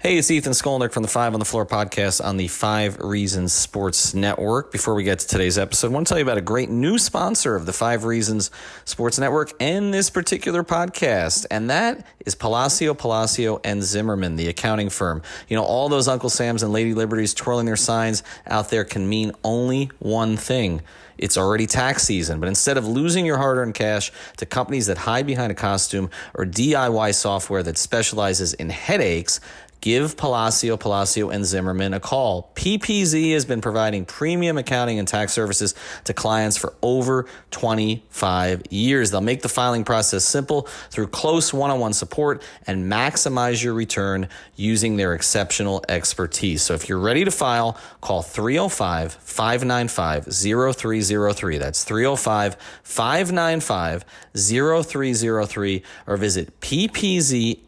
Hey, it's Ethan Skolnick from the Five on the Floor podcast on the 5 Reasons Sports Network. Before we get to today's episode, I want to tell you about a great new sponsor of the 5 Reasons Sports Network and this particular podcast, and that is Palacio and Zimmerman, the accounting firm. You know, all those Uncle Sams and Lady Liberties twirling their signs out there can mean only one thing. It's already tax season, but instead of losing your hard-earned cash to companies that hide behind a costume or DIY software that specializes in headaches, give Palacio and Zimmerman a call. PPZ has been providing premium accounting and tax services to clients for over 25 years. They'll make the filing process simple through close one-on-one support and maximize your return using their exceptional expertise. So if you're ready to file, call 305-595-0303. That's 305-595-0303 or visit ppzllc.com.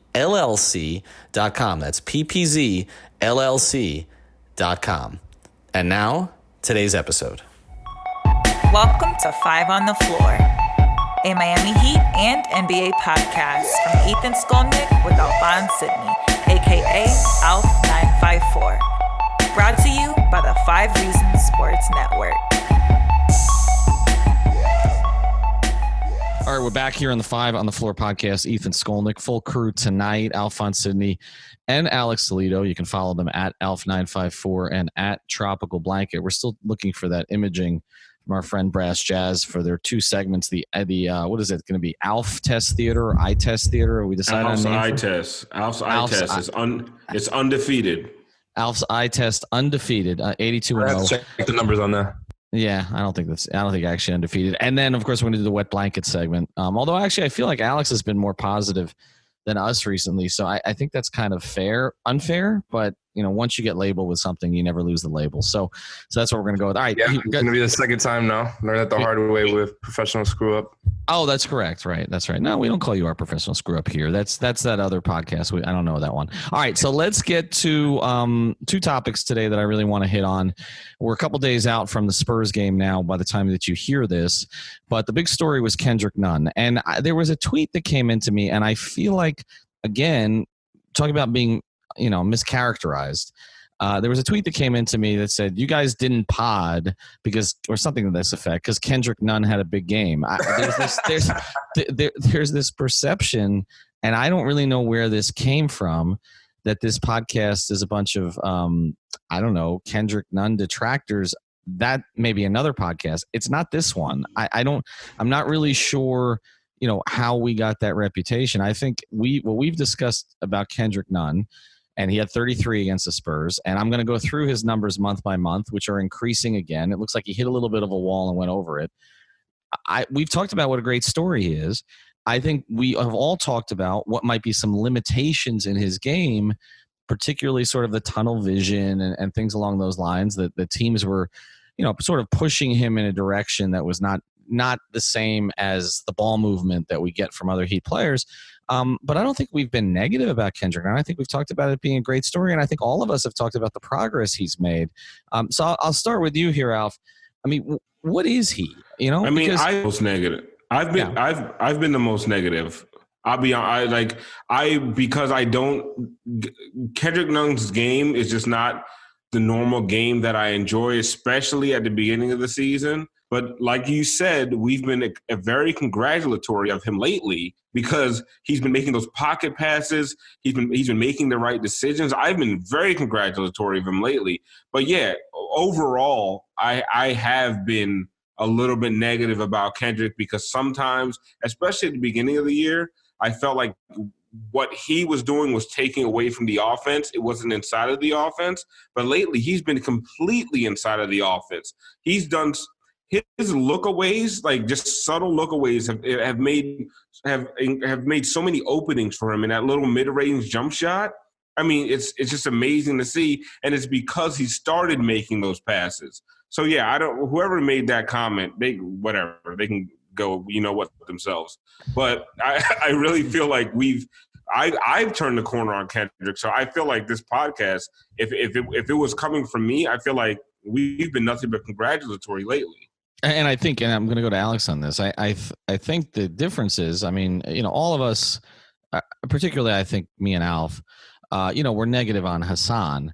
That's ppzllc.com. And now, today's episode. Welcome to Five on the Floor, a Miami Heat and NBA podcast from Ethan Skolnick with Alphonse Sidney, a.k.a. Alf954. Brought to you by the 5 Reasons Sports Network. All right, we're back here on the 5 on the Floor podcast. Ethan Skolnick, full crew tonight, Alphonse Sidney and Alex Salido. You can follow them at Alf954 and at Tropical Blanket. We're still looking for that imaging from our friend Brass Jazz for their 2 segments. The what is it going to be? Alf Test Theater or I Test Theater? Are we deciding on name? Alf's I Test. It's undefeated. Alf's I Test undefeated, 82-0. Let's check the numbers on that. Yeah, I don't think actually undefeated. And then, of course, we're going to do the wet blanket segment. Although, actually, I feel like Alex has been more positive than us recently. So I think that's kind of unfair. But, you know, once you get labeled with something, you never lose the label. So that's what we're going to go with. All right. Yeah, it's going to be the second time now. Learn it the hard way with professional screw up. Oh, that's correct. Right. That's right. No, we don't call you our professional screw up here. That's that other podcast. I don't know that one. All right. So let's get to 2 topics today that I really want to hit on. We're a couple days out from the Spurs game now by the time that you hear this. But the big story was Kendrick Nunn. And there was a tweet that came into me, and I feel like, again, talking about being, mischaracterized. There was a tweet that came into me that said, you guys didn't pod because, or something to this effect, because Kendrick Nunn had a big game. There's this perception, and I don't really know where this came from, that this podcast is a bunch of, Kendrick Nunn detractors. That may be another podcast. It's not this one. I'm not really sure, how we got that reputation. I think what we've discussed about Kendrick Nunn, and he had 33 against the Spurs. And I'm going to go through his numbers month by month, which are increasing again. It looks like he hit a little bit of a wall and went over it. We've talked about what a great story he is. I think we have all talked about what might be some limitations in his game, particularly sort of the tunnel vision and things along those lines, that the teams were, sort of pushing him in a direction that was not the same as the ball movement that we get from other Heat players. But I don't think we've been negative about Kendrick. And I think we've talked about it being a great story. And I think all of us have talked about the progress he's made. So I'll start with you here, Alf. I mean, what is he? I was negative. I've been the most negative. I'll be honest. Kendrick Nunn's game is just not the normal game that I enjoy, especially at the beginning of the season. But like you said, we've been a very congratulatory of him lately because he's been making those pocket passes. He's been making the right decisions. I've been very congratulatory of him lately. But yeah, overall, I have been a little bit negative about Kendrick because sometimes, especially at the beginning of the year, I felt like what he was doing was taking away from the offense. It wasn't inside of the offense. But lately, he's been completely inside of the offense. He's done his lookaways, like just subtle lookaways, have made so many openings for him in that little mid-range jump shot. I mean, it's just amazing to see, and it's because he started making those passes. So yeah, whoever made that comment, they can go, themselves. But I really feel like I've turned the corner on Kendrick. So I feel like this podcast, if it was coming from me, I feel like we've been nothing but congratulatory lately. And I think, and I'm going to go to Alex on this, I think the difference is, all of us, particularly I think me and Alf, we're negative on Hassan.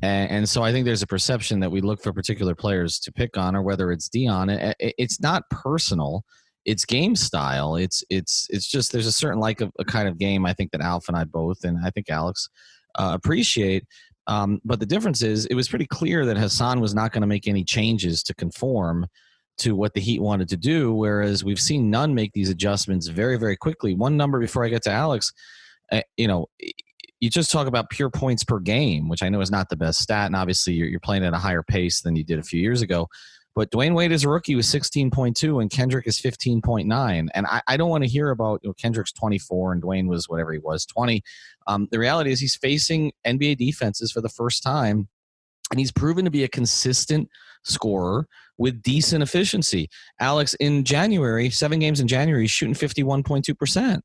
And so I think there's a perception that we look for particular players to pick on, or whether it's Dion. It's not personal. It's game style. It's just there's a certain a kind of game I think that Alf and I both, and I think Alex appreciate. But the difference is it was pretty clear that Hassan was not going to make any changes to conform to what the Heat wanted to do, whereas we've seen Nunn make these adjustments very, very quickly. One number before I get to Alex, you just talk about pure points per game, which I know is not the best stat, and obviously you're playing at a higher pace than you did a few years ago. But Dwayne Wade as a rookie was 16.2, and Kendrick is 15.9. And I don't want to hear about Kendrick's 24 and Dwayne was whatever he was, 20. The reality is he's facing NBA defenses for the first time, and he's proven to be a consistent scorer with decent efficiency. Alex, in January, 7 games in January, he's shooting 51.2%.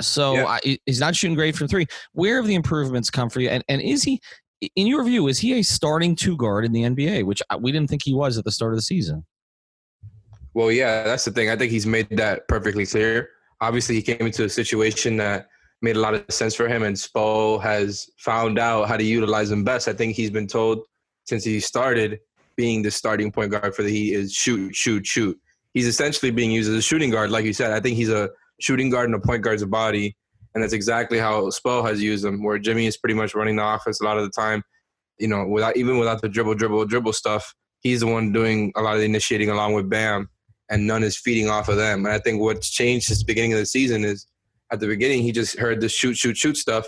So yeah. He's not shooting great from 3. Where have the improvements come for you? And is he, in your view, is he a starting 2 guard in the NBA, which we didn't think he was at the start of the season? Well, yeah, that's the thing. I think he's made that perfectly clear. Obviously, he came into a situation that made a lot of sense for him, and Spo has found out how to utilize him best. I think he's been told since he started being the starting point guard for the Heat is shoot, shoot, shoot. He's essentially being used as a shooting guard, like you said. I think he's a shooting guard in a point guard's body, and that's exactly how Spo has used him, where Jimmy is pretty much running the offense a lot of the time. Without the dribble stuff, he's the one doing a lot of the initiating along with Bam, and Nunn is feeding off of them. And I think what's changed since the beginning of the season is at the beginning he just heard the shoot, shoot, shoot stuff,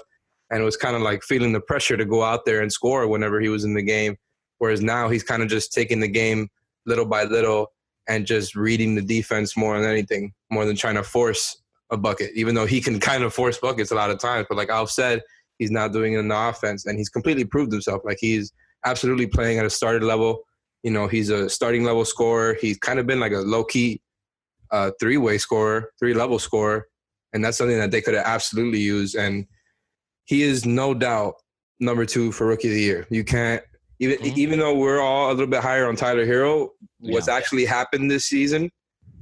and it was kind of like feeling the pressure to go out there and score whenever he was in the game, whereas now he's kind of just taking the game little by little and just reading the defense more than anything, more than trying to force a bucket, even though he can kind of force buckets a lot of times. But like Alf said, he's not doing it in the offense, and he's completely proved himself. Like, he's absolutely playing at a started level. He's a starting level scorer. He's kind of been like a low-key three-way scorer, three-level scorer, and that's something that they could have absolutely used. And he is no doubt number 2 for Rookie of the Year. You can't – even though we're all a little bit higher on Tyler Hero, what's actually happened this season,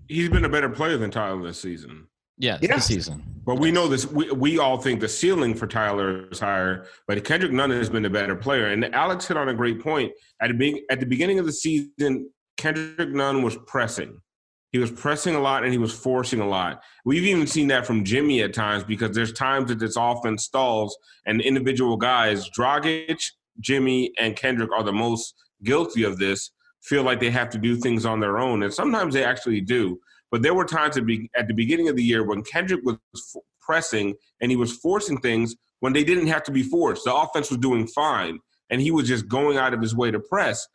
he's been a better player than Tyler this season. Yeah, this season. But we know this. We all think the ceiling for Tyler is higher, but Kendrick Nunn has been a better player. And Alex hit on a great point. At the beginning of the season, Kendrick Nunn was pressing. He was pressing a lot, and he was forcing a lot. We've even seen that from Jimmy at times, because there's times that this offense stalls, and individual guys, Dragic, Jimmy, and Kendrick are the most guilty of this, feel like they have to do things on their own. And sometimes they actually do. But there were times at the beginning of the year when Kendrick was pressing and he was forcing things when they didn't have to be forced. The offense was doing fine, and he was just going out of his way to press.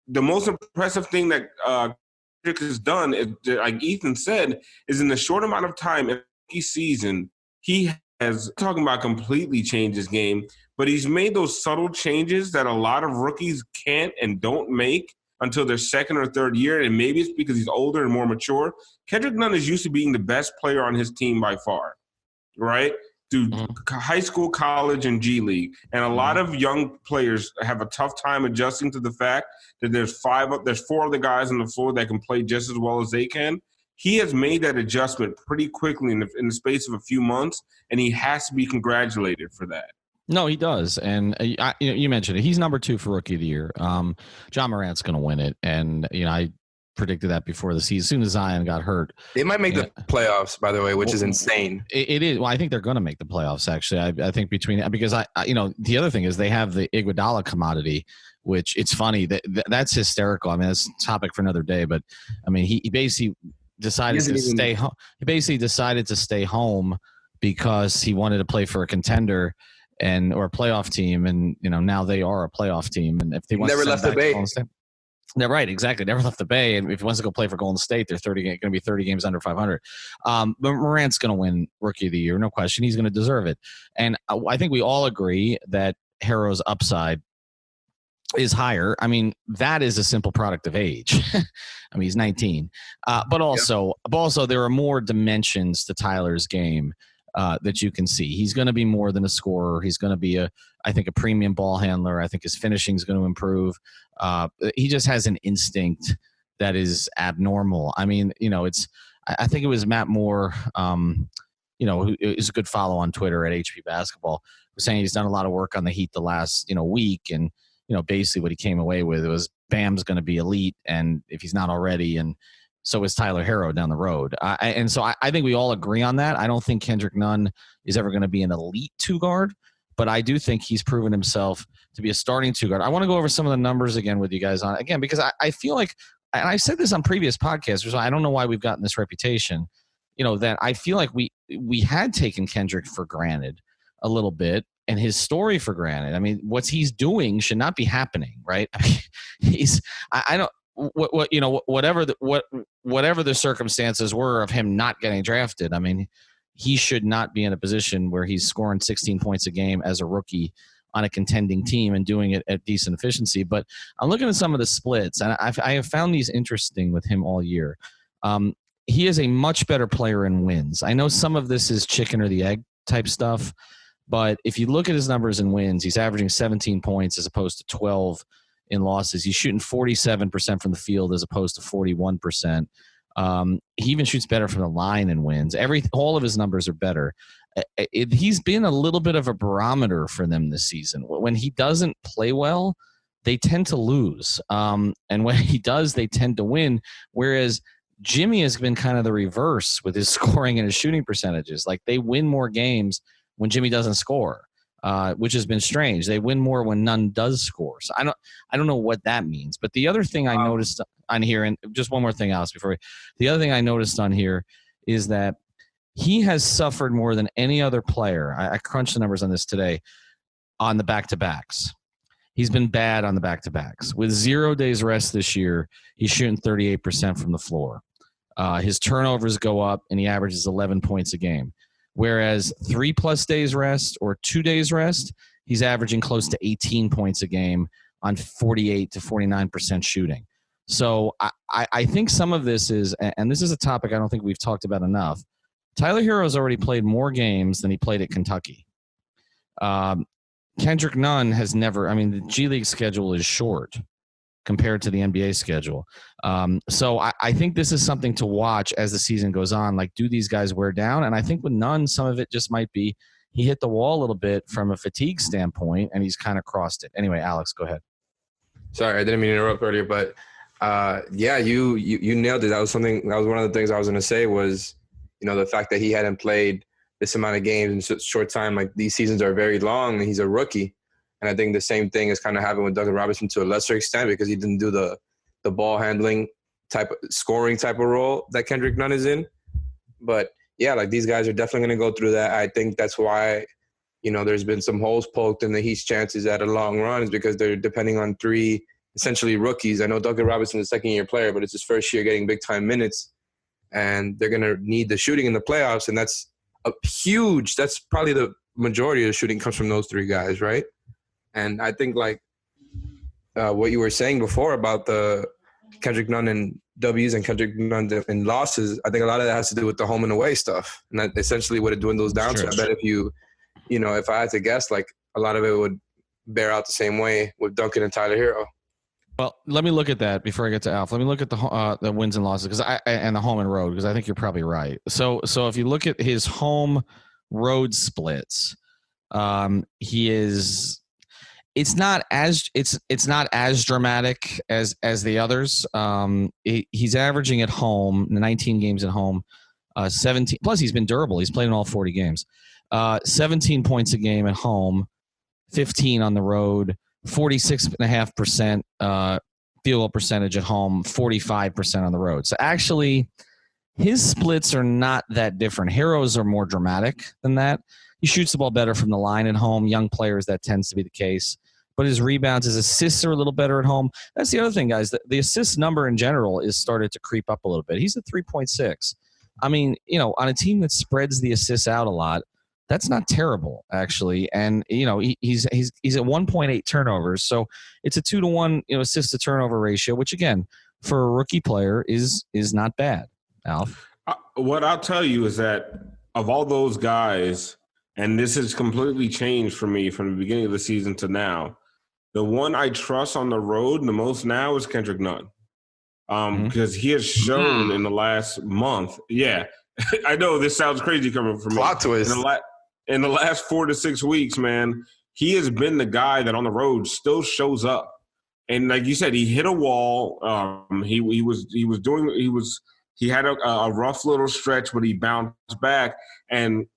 The most impressive thing that Kendrick has done, is, like Ethan said, is in the short amount of time in the season, he has, talking about completely changed his game, but he's made those subtle changes that a lot of rookies can't and don't make until their second or third year, and maybe it's because he's older and more mature. Kendrick Nunn is used to being the best player on his team by far, right? Through high school, college, and G League. And a lot of young players have a tough time adjusting to the fact that there's 4 other guys on the floor that can play just as well as they can. He has made that adjustment pretty quickly in the space of a few months, and he has to be congratulated for that. No, he does. And you mentioned it. He's number 2 for Rookie of the Year. John Morant's going to win it. And, I predicted that before the season. As soon as Zion got hurt. They might make the playoffs, by the way, which is insane. It is. Well, I think they're going to make the playoffs, actually. I think because the other thing is they have the Iguodala commodity, which it's funny. That's hysterical. I mean, that's a topic for another day. But, I mean, he basically decided to stay home. He basically decided to stay home because he wanted to play for a contender or a playoff team, and now they are a playoff team. And if they never left the Bay, they're right, exactly, never left the Bay. And if he wants to go play for Golden State, they're going to be 30 games under 500. But Morant's going to win Rookie of the Year, no question. He's going to deserve it. And I think we all agree that Herro's upside is higher. I mean, that is a simple product of age. I mean, he's 19, but also there are more dimensions to Tyler's game that you can see. He's going to be more than a scorer. He's going to be I think a premium ball handler. I think his finishing is going to improve. He just has an instinct that is abnormal. I mean, I think it was Matt Moore, who is a good follow on Twitter at HP Basketball, was saying he's done a lot of work on the Heat the last, week. And, basically what he came away with was Bam's going to be elite. And if he's not already, and so is Tyler Herro down the road. And so I think we all agree on that. I don't think Kendrick Nunn is ever going to be an elite 2-guard, but I do think he's proven himself to be a starting 2-guard. I want to go over some of the numbers again with you guys on again, because I feel like, and I said this on previous podcasts, so I don't know why we've gotten this reputation, that I feel like we had taken Kendrick for granted a little bit, and his story for granted. I mean, what he's doing should not be happening, right? I mean, I don't whatever the circumstances were of him not getting drafted. I mean, he should not be in a position where he's scoring 16 points a game as a rookie on a contending team and doing it at decent efficiency. But I'm looking at some of the splits, and I have found these interesting with him all year. He is a much better player in wins. I know some of this is chicken or the egg type stuff, but if you look at his numbers in wins, he's averaging 17 points as opposed to 12 in losses. He's shooting 47% from the field as opposed to 41%. He even shoots better from the line in wins. All of his numbers are better. He's been a little bit of a barometer for them this season. When he doesn't play well, they tend to lose. And when he does, they tend to win. Whereas Jimmy has been kind of the reverse with his scoring and his shooting percentages. Like, they win more games when Jimmy doesn't score, which has been strange. They win more when Nunn does score. So I don't know what that means. But the other thing I noticed on here, and just one more thing, Alex, the other thing I noticed on here is that he has suffered more than any other player. I crunched the numbers on this today on the back-to-backs. He's been bad on the back-to-backs. With 0 days rest this year, he's shooting 38% from the floor. His turnovers go up, and he averages 11 points a game. Whereas 3+ days rest or 2 days rest, he's averaging close to 18 points a game on 48 to 49% shooting. So I think some of this is, and this is a topic I don't think we've talked about enough, Tyler Herro's already played more games than he played at Kentucky. Kendrick Nunn has never, the G League schedule is short compared to the NBA schedule. So I think this is something to watch as the season goes on. Like, do these guys wear down? And I think with Nunn, some of it just might be he hit the wall a little bit from a fatigue standpoint, and he's kind of crossed it. Anyway, Alex, go ahead. Sorry, I didn't mean to interrupt earlier, but you nailed it. That was one of the things I was going to say was, the fact that he hadn't played this amount of games in such a short time. Like, these seasons are very long, and he's a rookie. And I think the same thing is kind of happening with Duncan Robinson to a lesser extent because he didn't do the ball handling scoring type of role that Kendrick Nunn is in. But yeah, like, these guys are definitely going to go through that. I think that's why, there's been some holes poked in the Heat's chances at a long run is because they're depending on 3 essentially rookies. I know Duncan Robinson is a second-year player, but it's his first year getting big-time minutes. And they're going to need the shooting in the playoffs, and that's probably the majority of the shooting comes from those 3 guys, right? And I think, like, what you were saying before about the Kendrick Nunn and W's and Kendrick Nunn and losses, I think a lot of that has to do with the home and away stuff. And that essentially what it dwindles down to. I bet if I had to guess, like, a lot of it would bear out the same way with Duncan and Tyler Herro. Well, let me look at that before I get to Alf. Let me look at the wins and losses and the home and road, because I think you're probably right. So if you look at his home road splits, he is. It's not as dramatic as the others. He's averaging at home 19 games at home, 17. Plus, he's been durable. He's played in all 40 games. 17 points a game at home, 15 on the road, 46.5% field goal percentage at home, 45% on the road. So actually, his splits are not that different. Herro's are more dramatic than that. He shoots the ball better from the line at home. Young players, that tends to be the case. But his rebounds, his assists are a little better at home. That's the other thing, guys. The assist number in general is started to creep up a little bit. He's at 3.6. On a team that spreads the assists out a lot, that's not terrible, actually. And, he's at 1.8 turnovers. So it's a 2-to-1, assist to turnover ratio, which, again, for a rookie player is not bad. Alf? What I'll tell you is that of all those guys, and this has completely changed for me from the beginning of the season to now, the one I trust on the road the most now is Kendrick Nunn. Because he has shown in the last month. Yeah. I know this sounds crazy coming from me. Plot twist. in the last 4 to 6 weeks, man, he has been the guy that on the road still shows up. And like you said, he hit a wall. He had a rough little stretch, but he bounced back. And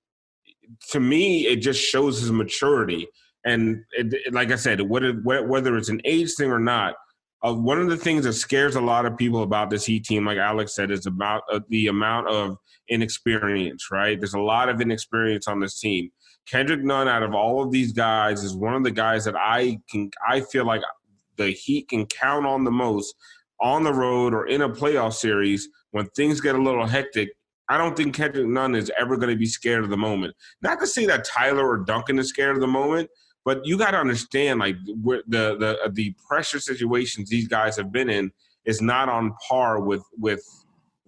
to me, it just shows his maturity. And like I said, whether it's an age thing or not, one of the things that scares a lot of people about this Heat team, like Alex said, is about the amount of inexperience, right? There's a lot of inexperience on this team. Kendrick Nunn, out of all of these guys, is one of the guys that I feel like the Heat can count on the most on the road or in a playoff series when things get a little hectic. I don't think Kendrick Nunn is ever going to be scared of the moment. Not to say that Tyler or Duncan is scared of the moment, but you got to understand, like, the pressure situations these guys have been in is not on par with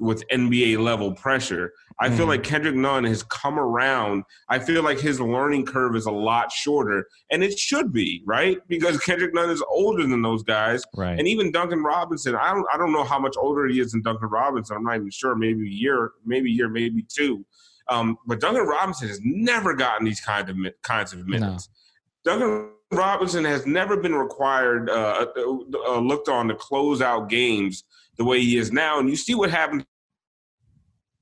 NBA level pressure. I feel like Kendrick Nunn has come around. I feel like his learning curve is a lot shorter, and it should be, right? Because Kendrick Nunn is older than those guys, right? And even Duncan Robinson. I don't know how much older he is than Duncan Robinson. I'm not even sure. Maybe a year, maybe two. But Duncan Robinson has never gotten these kinds of minutes. No. Duncan Robinson has never been required, looked on to close out games the way he is now. And you see what happens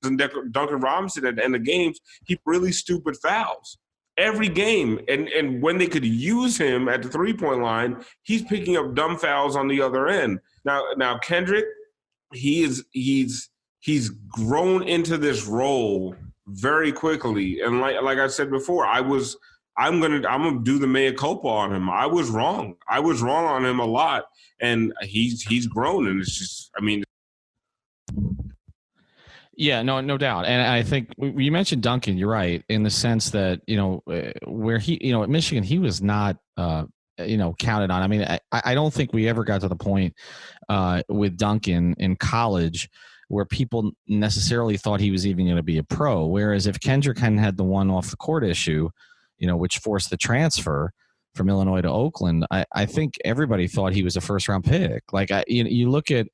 in Duncan Robinson at the end of games. He really stupid fouls every game. And when they could use him at the three-point line, he's picking up dumb fouls on the other end. Now Kendrick, he's grown into this role very quickly. And like I said before, I'm gonna do the mea culpa on him. I was wrong on him a lot, and he's grown, and it's just, I mean. Yeah, no doubt. And I think you mentioned Duncan, you're right, in the sense that, where he, at Michigan, he was not, counted on. I mean, I don't think we ever got to the point with Duncan in college where people necessarily thought he was even going to be a pro. Whereas if Kendrick hadn't had the one off the court issue, which forced the transfer from Illinois to Oakland, I think everybody thought he was a first-round pick. Like, you look at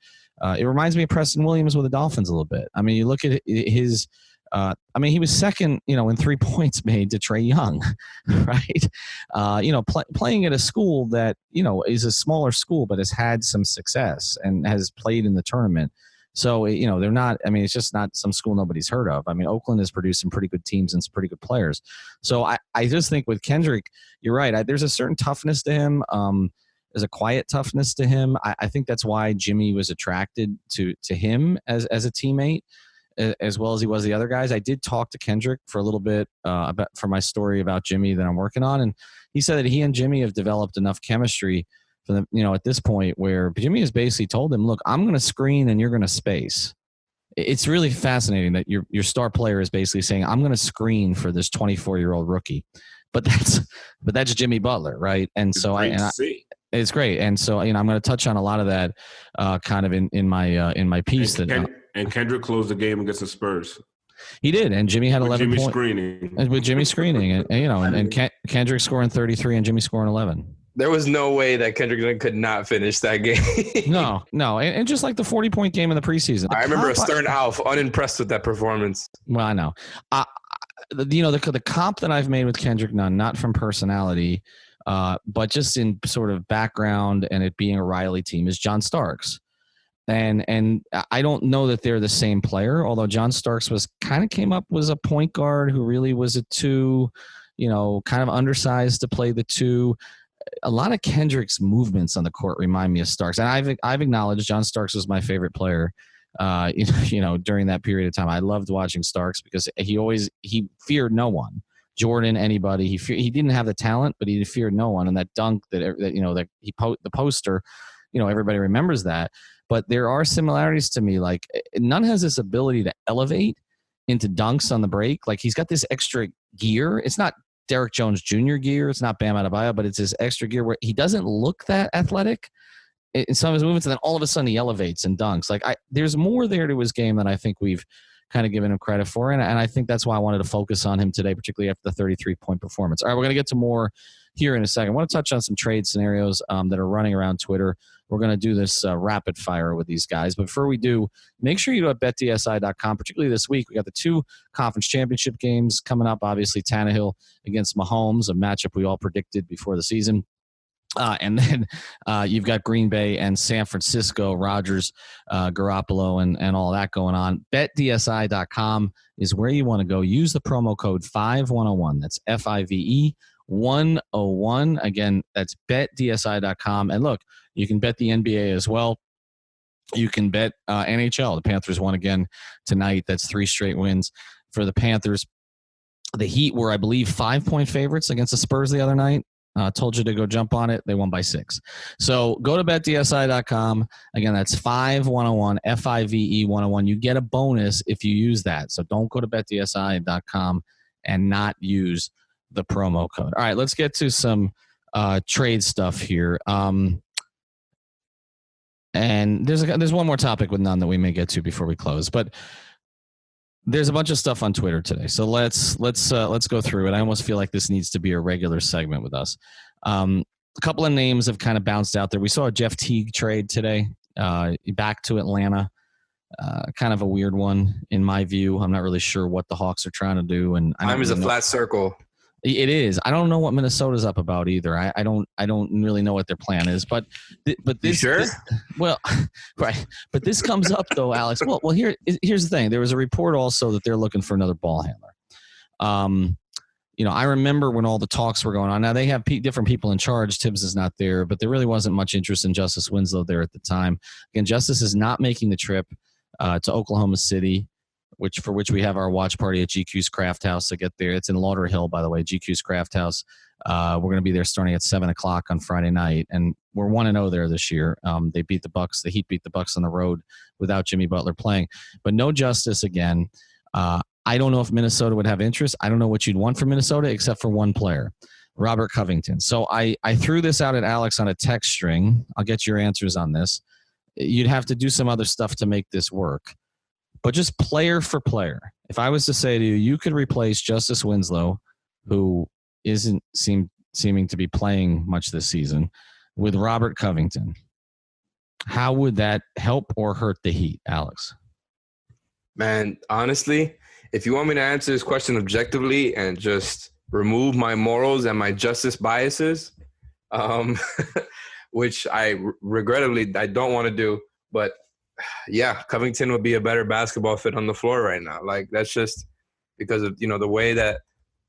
it reminds me of Preston Williams with the Dolphins a little bit. I mean, you look at his he was second, in 3 points made to Trae Young, right? Playing at a school that, is a smaller school but has had some success and has played in the tournament. So, they're not – I mean, it's just not some school nobody's heard of. I mean, Oakland has produced some pretty good teams and some pretty good players. So I just think with Kendrick, you're right. There's a certain toughness to him. There's a quiet toughness to him. I think that's why Jimmy was attracted to him as a teammate, as well as he was the other guys. I did talk to Kendrick for a little bit for my story about Jimmy that I'm working on, and he said that he and Jimmy have developed enough chemistry for them, at this point where Jimmy has basically told him, look, I'm going to screen and you're going to space. It's really fascinating that your star player is basically saying, I'm going to screen for this 24-year-old rookie. But that's Jimmy Butler, right? And so it's great. And so, I'm going to touch on a lot of that kind of in my piece. And Kendrick closed the game against the Spurs. He did, and Jimmy had 11 points. With Jimmy screening, and Kendrick scoring 33 and Jimmy scoring 11. There was no way that Kendrick Nunn could not finish that game. No. And just like the 40-point game in the preseason. I remember a stern Alf unimpressed with that performance. Well, I know. The comp that I've made with Kendrick Nunn, not from personality, but just in sort of background and it being a Riley team, is John Starks. And I don't know that they're the same player, although John Starks was a point guard who really was a two, kind of undersized to play the two. A lot of Kendrick's movements on the court remind me of Starks. And I've acknowledged John Starks was my favorite player, during that period of time. I loved watching Starks because he feared no one. Jordan, anybody. He didn't have the talent, but he feared no one. And that dunk the poster, everybody remembers that. But there are similarities to me. Like, Nunn has this ability to elevate into dunks on the break. Like, he's got this extra gear. It's not Derek Jones Jr. gear. It's not Bam Adebayo, but it's this extra gear where he doesn't look that athletic in some of his movements, and then all of a sudden he elevates and dunks. Like, there's more there to his game than I think we've kind of given him credit for, and I think that's why I wanted to focus on him today, particularly after the 33-point performance. All right, we're going to get to more here in a second. I want to touch on some trade scenarios that are running around Twitter. We're going to do this rapid fire with these guys. But before we do, make sure you go to betdsi.com, particularly this week. We got the 2 conference championship games coming up. Obviously, Tannehill against Mahomes, a matchup we all predicted before the season. And then you've got Green Bay and San Francisco, Rodgers, Garoppolo, and all that going on. BetDSI.com is where you want to go. Use the promo code 5101. That's FIVE 101. Again, that's BetDSI.com. And look, you can bet the NBA as well. You can bet NHL. The Panthers won again tonight. That's 3 straight wins for the Panthers. The Heat were, I believe, 5-point favorites against the Spurs the other night. Told you to go jump on it. They won by 6. So go to betdsi.com. Again, that's 5101, FIVE 101. You get a bonus if you use that. So don't go to betdsi.com and not use the promo code. All right, let's get to some trade stuff here. And there's one more topic with Nunn that we may get to before we close, but there's a bunch of stuff on Twitter today. So let's go through it. I almost feel like this needs to be a regular segment with us. A couple of names have kind of bounced out there. We saw a Jeff Teague trade today, back to Atlanta. Kind of a weird one in my view. I'm not really sure what the Hawks are trying to do. And time is a flat circle. It is. I don't know what Minnesota's up about either. I don't really know what their plan is. But this. You sure? Well, right. But this comes up though, Alex. Well, here's the thing. There was a report also that they're looking for another ball handler. I remember when all the talks were going on. Now they have different people in charge. Tibbs is not there, but there really wasn't much interest in Justice Winslow there at the time. Again, Justice is not making the trip to Oklahoma City, for which we have our watch party at GQ's Craft House to get there. It's in Lauderhill, by the way, GQ's Craft House. We're going to be there starting at 7:00 on Friday night, and we're 1-0 there this year. They beat the Bucks. The Heat beat the Bucks on the road without Jimmy Butler playing, but no Justice again. I don't know if Minnesota would have interest. I don't know what you'd want from Minnesota except for one player, Robert Covington. So I threw this out at Alex on a text string. I'll get your answers on this. You'd have to do some other stuff to make this work. But just player for player, if I was to say to you, you could replace Justice Winslow, who isn't seeming to be playing much this season, with Robert Covington, how would that help or hurt the Heat, Alex? Man, honestly, if you want me to answer this question objectively and just remove my morals and my justice biases, which regrettably I don't want to do, but yeah, Covington would be a better basketball fit on the floor right now. Like, that's just because of, the way that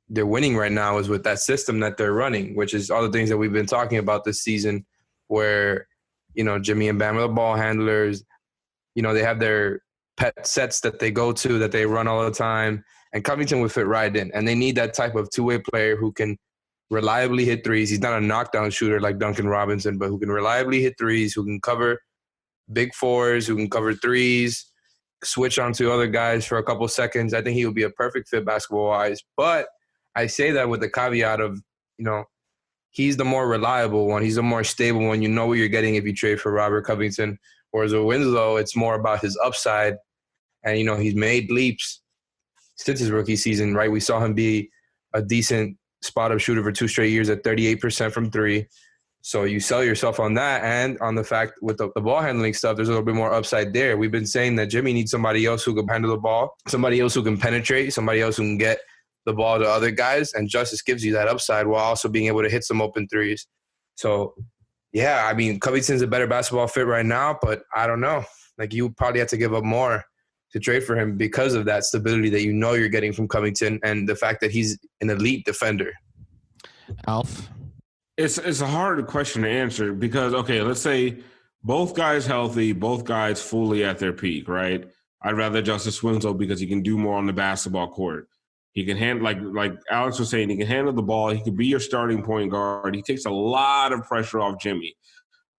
they're winning right now is with that system that they're running, which is all the things that we've been talking about this season where, Jimmy and Bam are the ball handlers. They have their pet sets that they go to, that they run all the time. And Covington would fit right in. And they need that type of two-way player who can reliably hit threes. He's not a knockdown shooter like Duncan Robinson, but who can reliably hit threes, who can cover big fours, who can cover threes, switch onto other guys for a couple seconds. I think he would be a perfect fit basketball-wise. But I say that with the caveat of, he's the more reliable one. He's the more stable one. You know what you're getting if you trade for Robert Covington. Whereas with Winslow, it's more about his upside. And, he's made leaps since his rookie season, right? We saw him be a decent spot-up shooter for 2 straight years at 38% from 3. So you sell yourself on that, and on the fact with the ball handling stuff, there's a little bit more upside there. We've been saying that Jimmy needs somebody else who can handle the ball, somebody else who can penetrate, somebody else who can get the ball to other guys, and Justice gives you that upside while also being able to hit some open threes. So, yeah, I mean, Covington's a better basketball fit right now, but I don't know. Like, you probably have to give up more to trade for him because of that stability that you're getting from Covington and the fact that he's an elite defender. Alf? It's a hard question to answer because, okay, let's say both guys healthy, both guys fully at their peak, right? I'd rather Justice Winslow because he can do more on the basketball court. He can handle, like Alex was saying, he can handle the ball. He could be your starting point guard. He takes a lot of pressure off Jimmy.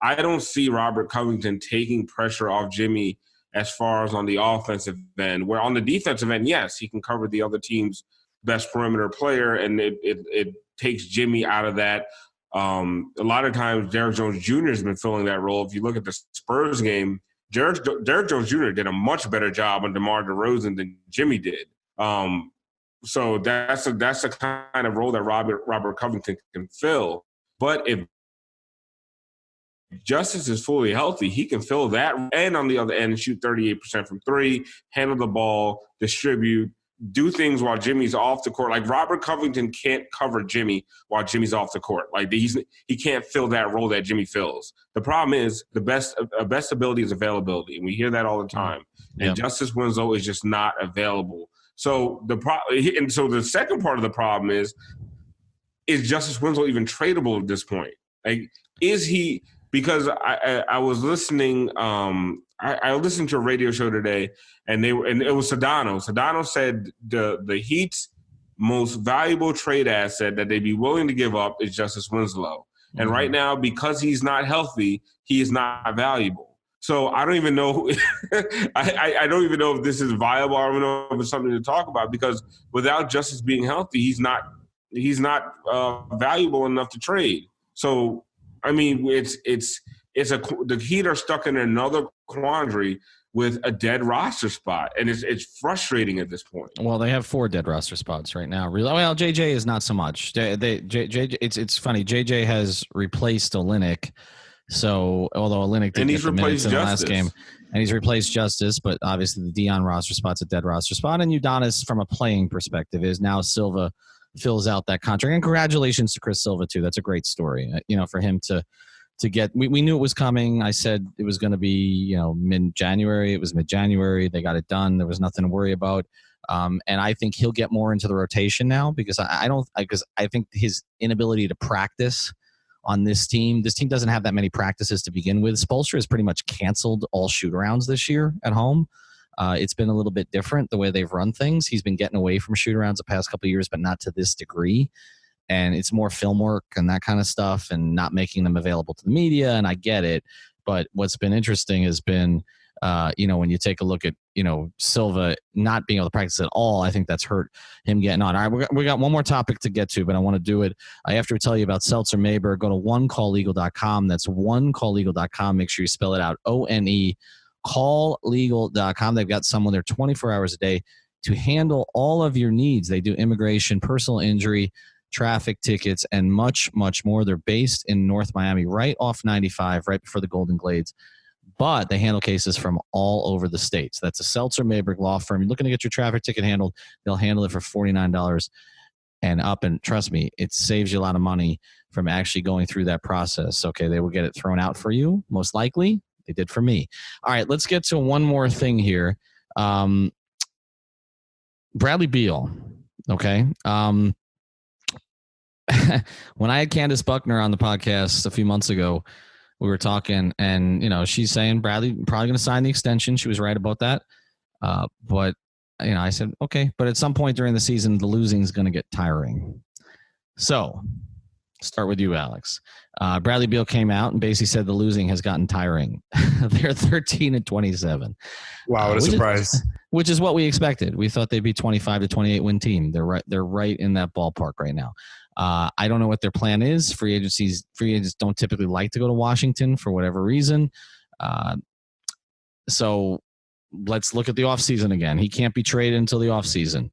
I don't see Robert Covington taking pressure off Jimmy as far as on the offensive end. Where on the defensive end, yes, he can cover the other team's best perimeter player, and it takes Jimmy out of that. A lot of times, Derrick Jones Jr. has been filling that role. If you look at the Spurs game, Derrick Jones Jr. did a much better job on DeMar DeRozan than Jimmy did. So that's a kind of role that Robert Covington can fill. But if Justice is fully healthy, he can fill that, and on the other end, shoot 38% from three, handle the ball, distribute, do things while Jimmy's off the court. Like Robert Covington can't cover Jimmy while Jimmy's off the court. Like he can't fill that role that Jimmy fills. The problem is the best ability is availability, and we hear that all the time. And Yep. Justice Winslow is just not available. So the second part of the problem is Justice Winslow even tradable at this point? Like, is he? Because I was listening, I listened to a radio show today, and it was Sedano. Sedano said the Heat's most valuable trade asset that they'd be willing to give up is Justice Winslow. Mm-hmm. And right now, because he's not healthy, he is not valuable. So I don't even know. I don't even know if this is viable. I don't know if it's something to talk about, because without Justice being healthy, he's not valuable enough to trade. So. I mean, the Heat are stuck in another quandary with a dead roster spot, and it's frustrating at this point. Well, they have 4 dead roster spots right now. Well, JJ is not so much. It's funny. JJ has replaced Olynyk, so although Olynyk did get the minutes in the last game, and he's replaced Justice, but obviously the Dion roster spot's a dead roster spot, and Udonis, from a playing perspective, is now Silva fills out that contract. And congratulations to Chris Silva too. That's a great story. For him to get, we knew it was coming. I said it was going to be, mid-January. It was mid-January. They got it done. There was nothing to worry about. And I think he'll get more into the rotation now, because I think his inability to practice on this team doesn't have that many practices to begin with. Spoelstra has pretty much canceled all shoot-arounds this year at home. It's been a little bit different the way they've run things. He's been getting away from shoot-arounds the past couple of years, but not to this degree. And it's more film work and that kind of stuff, and not making them available to the media. And I get it. But what's been interesting has been, when you take a look at, Silva not being able to practice at all, I think that's hurt him getting on. All right, we got one more topic to get to, but I want to do it. I have to tell you about Seltzer Mayberg. Go to onecalllegal.com. That's onecalllegal.com. Make sure you spell it out, ONE. Calllegal.com. They've got someone there 24 hours a day to handle all of your needs. They do immigration, personal injury, traffic tickets, and much, much more. They're based in North Miami, right off 95, right before the Golden Glades. But they handle cases from all over the states. That's a Seltzer Mayberg law firm. You're looking to get your traffic ticket handled, they'll handle it for $49 and up. And trust me, it saves you a lot of money from actually going through that process. Okay, they will get it thrown out for you, most likely. They did for me. All right, let's get to one more thing here. Bradley Beal, okay? When I had Candace Buckner on the podcast a few months ago, we were talking, and, she's saying Bradley probably going to sign the extension. She was right about that. But, I said, okay, but at some point during the season, the losing is going to get tiring. So start with you, Alex. Bradley Beal came out and basically said the losing has gotten tiring. They're 13-27. Wow, what a surprise! Which is what we expected. We thought they'd be 25-28 win team. They're right in that ballpark right now. I don't know what their plan is. Free agents don't typically like to go to Washington for whatever reason. So let's look at the offseason again. He can't be traded until the offseason.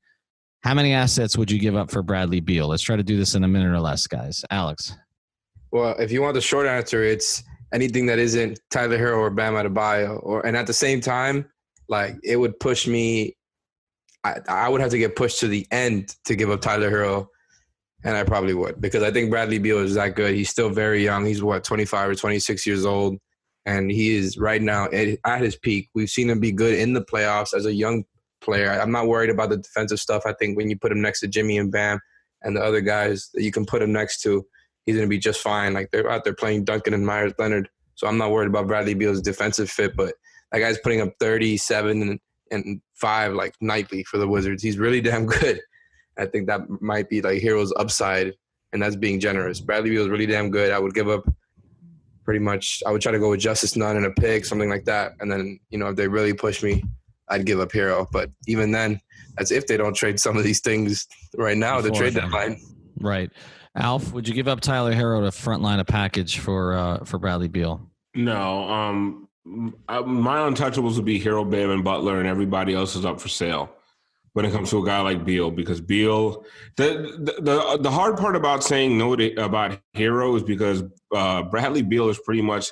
How many assets would you give up for Bradley Beal? Let's try to do this in a minute or less, guys. Alex. Well, if you want the short answer, it's anything that isn't Tyler Hero or Bam Adebayo. And at the same time, like, it would push me. I would have to get pushed to the end to give up Tyler Hero, and I probably would, because I think Bradley Beal is that good. He's still very young. He's 25 or 26 years old, and he is right now at his peak. We've seen him be good in the playoffs as a young player. I'm not worried about the defensive stuff. I think when you put him next to Jimmy and Bam and the other guys that you can put him next to, he's going to be just fine. Like, they're out there playing Duncan and Myers Leonard. So I'm not worried about Bradley Beal's defensive fit, but that guy's putting up 37 and 5 like nightly for the Wizards. He's really damn good. I think that might be like Hero's upside, and that's being generous. Bradley Beal is really damn good. I would give up pretty much – I would try to go with Justice Nunn and a pick, something like that. And then, if they really push me, I'd give up Hero. But even then, that's if they don't trade some of these things right now, the trade deadline. Right. Alf, would you give up Tyler Hero to frontline a package for Bradley Beal? No. My untouchables would be Hero, Bam, and Butler, and everybody else is up for sale. when it comes to a guy like Beal, because Beal, the hard part about saying no about Hero is because Bradley Beal is pretty much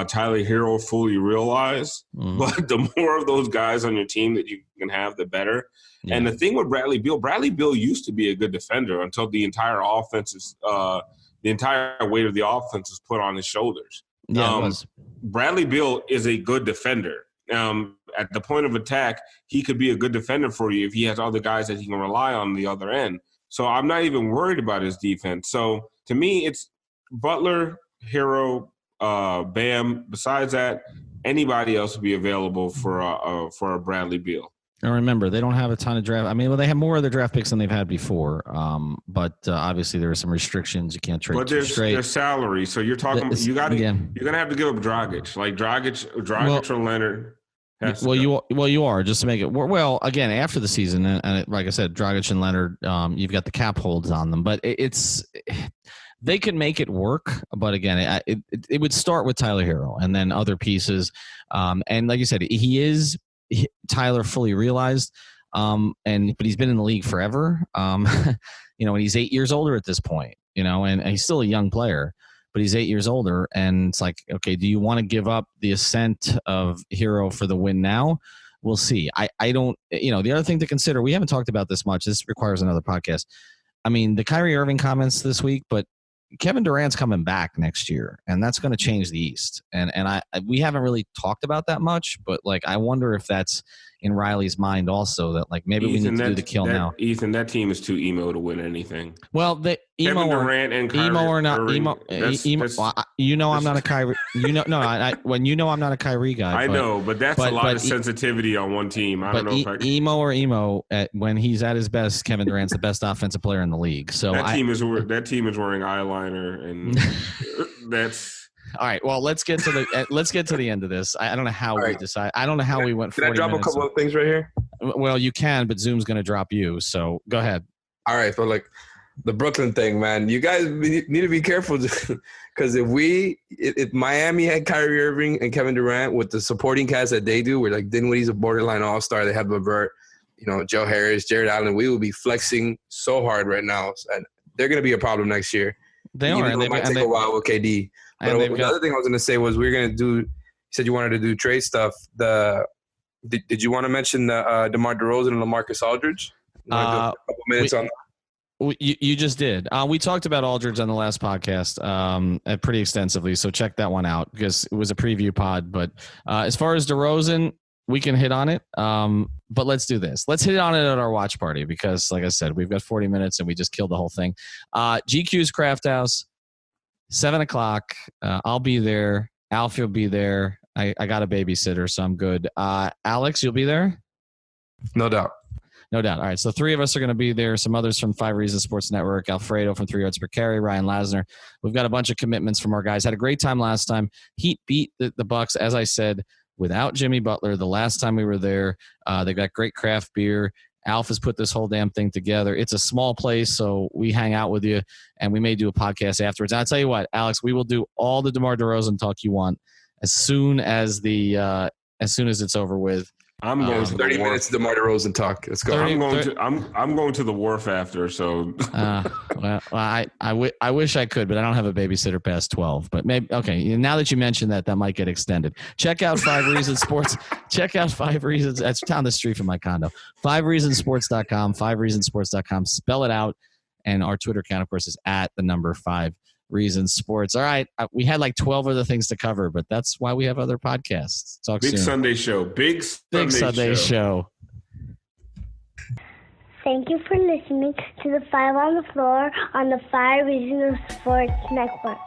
Tyler Hero fully realized. Mm-hmm. But the more of those guys on your team that you can have, the better. Yeah. And the thing with Bradley Beal used to be a good defender until the entire weight of the offense was put on his shoulders. Yeah, it was. Bradley Beal is a good defender. At the point of attack, he could be a good defender for you if he has other guys that he can rely on the other end. So I'm not even worried about his defense. So to me, it's Butler, Hero, Bam. Besides that, anybody else would be available for a Bradley Beal. And remember, they don't have a ton of draft. I mean, well, they have more of the draft picks than they've had before. But obviously, there are some restrictions. You can't trade. But their salary. So you're talking. You're gonna have to give up Dragic, like Dragic or Leonard. You are, just to make it well. Again, after the season, and like I said, Dragic and Leonard, you've got the cap holds on them, but they could make it work. But again, it would start with Tyler Hero and then other pieces. And like you said, Tyler fully realized, but he's been in the league forever. And he's 8 years older at this point. And he's still a young player. But he's 8 years older, and it's like, okay, do you want to give up the ascent of Hero for the win now? We'll see. I don't, the other thing to consider, we haven't talked about this much. This requires another podcast. I mean, the Kyrie Irving comments this week, but Kevin Durant's coming back next year, and that's going to change the East. And we haven't really talked about that much, but like, I wonder if that's in Riley's mind also, that like maybe we need to do the kill now. Ethan, that team is too emo to win anything. Well, Kevin Durant and Kyrie emo or not Irving, emo. I'm not a Kyrie. I'm not a Kyrie guy. I know, but that's a lot of sensitivity on one team. I don't know if emo when he's at his best, Kevin Durant's the best offensive player in the league. So that team is wearing eyeliner, and that's. All right. Well, let's get to the end of this. I don't know how we decide. I don't know how we went. Can I drop a couple of things right here? Well, you can, but Zoom's going to drop you. So go ahead. All right. So like the Brooklyn thing, man, you guys need to be careful because if Miami had Kyrie Irving and Kevin Durant with the supporting cast that they do, we're like Dinwiddie's a borderline all-star. They have LeVert, Joe Harris, Jared Allen. We will be flexing so hard right now, and they're going to be a problem next year. They are. And it might take a while with KD. But the other thing I was going to say was we were going to do – you said you wanted to do trade stuff. Did you want to mention the DeMar DeRozan and LaMarcus Aldridge? A couple minutes on that? You just did. We talked about Aldridge on the last podcast pretty extensively, so check that one out because it was a preview pod. But as far as DeRozan, we can hit on it. But let's do this. Let's hit on it at our watch party because, like I said, we've got 40 minutes and we just killed the whole thing. GQ's Craft House. 7:00. I'll be there. Alfie will be there. I got a babysitter, so I'm good. Alex, you'll be there? No doubt. All right. So 3 of us are going to be there. Some others from 5 Reasons Sports Network, Alfredo from 3 Yards Per Carry, Ryan Lasner. We've got a bunch of commitments from our guys. Had a great time last time. Heat beat the Bucks, as I said, without Jimmy Butler. The last time we were there, they got great craft beer. Alf has put this whole damn thing together. It's a small place, so we hang out with you, and we may do a podcast afterwards. And I'll tell you what, Alex, we will do all the DeMar DeRozan talk you want as soon as it's over with. I'm going to 30 minutes of DeMar DeRozan talk. Let's go. I'm going to the wharf after. So. I wish I could, but I don't have a babysitter past 12. But maybe okay. Now that you mentioned that might get extended. Check out 5 Reasons Sports. Check out 5 Reasons. That's down the street from my condo. 5reasonsports.com. 5reasonsports.com. Spell it out. And our Twitter account, of course, is at the number 5 Reasons Sports. All right. We had like 12 other things to cover, but that's why we have other podcasts. Talk Big soon. Sunday show. Big Sunday show. Thank you for listening to the 5 on the Floor on the 5 Reasons Sports Network.